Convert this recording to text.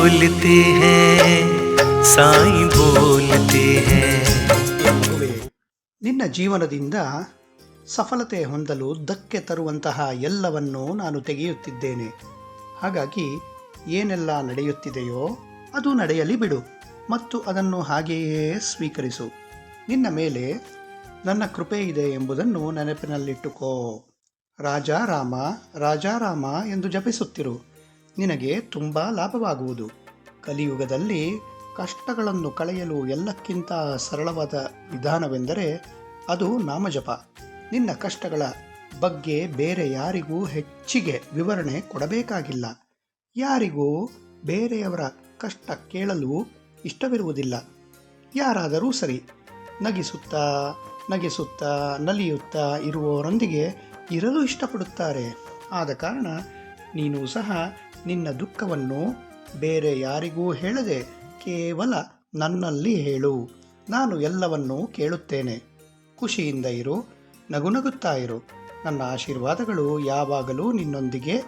बोलते हैं साईं बोलते हैं। ನಿನ್ನ ಜೀವನದಿಂದ ಸಫಲತೆ ಹೊಂದಲು ಧಕ್ಕೆ ತರುವಂತಹ ಎಲ್ಲವನ್ನೂ ನಾನು ತೆಗೆಯುತ್ತಿದ್ದೇನೆ. ಹಾಗಾಗಿ ಏನೆಲ್ಲ ನಡೆಯುತ್ತಿದೆಯೋ ಅದು ನಡೆಯಲಿ ಬಿಡು ಮತ್ತು ಅದನ್ನು ಹಾಗೆಯೇ ಸ್ವೀಕರಿಸು. ನಿನ್ನ ಮೇಲೆ ನನ್ನ ಕೃಪೆ ಇದೆ ಎಂಬುದನ್ನು ನೆನಪಿನಲ್ಲಿಟ್ಟುಕೋ. ರಾಜಾರಾಮ ರಾಜಾರಾಮ ಎಂದು ಜಪಿಸುತ್ತಿರು. ನಿನಗೆ ತುಂಬ ಲಾಭವಾಗುವುದು. ಕಲಿಯುಗದಲ್ಲಿ ಕಷ್ಟಗಳನ್ನು ಕಳೆಯಲು ಎಲ್ಲಕ್ಕಿಂತ ಸರಳವಾದ ವಿಧಾನವೆಂದರೆ ಅದು ನಾಮಜಪ. ನಿನ್ನ ಕಷ್ಟಗಳ ಬಗ್ಗೆ ಬೇರೆ ಯಾರಿಗೂ ಹೆಚ್ಚಿಗೆ ವಿವರಣೆ ಕೊಡಬೇಕಾಗಿಲ್ಲ. ಯಾರಿಗೂ ಬೇರೆಯವರ ಕಷ್ಟ ಕೇಳಲು ಇಷ್ಟವಿರುವುದಿಲ್ಲ. ಯಾರಾದರೂ ಸರಿ, ನಗಿಸುತ್ತಾ ನಗಿಸುತ್ತಾ ನಲಿಯುತ್ತಾ ಇರುವವರೊಂದಿಗೆ ಇರಲು ಇಷ್ಟಪಡುತ್ತಾರೆ. ಆದ ಕಾರಣ ನೀನು ಸಹ ನಿನ್ನ ದುಃಖವನ್ನು ಬೇರೆ ಯಾರಿಗೂ ಹೇಳದೆ ಕೇವಲ ನನ್ನಲ್ಲಿ ಹೇಳು. ನಾನು ಎಲ್ಲವನ್ನೂ ಕೇಳುತ್ತೇನೆ. ಖುಷಿಯಿಂದ ಇರು, ನಗುನಗುತ್ತಾ ಇರು. ನನ್ನ ಆಶೀರ್ವಾದಗಳು ಯಾವಾಗಲೂ ನಿನ್ನೊಂದಿಗೆ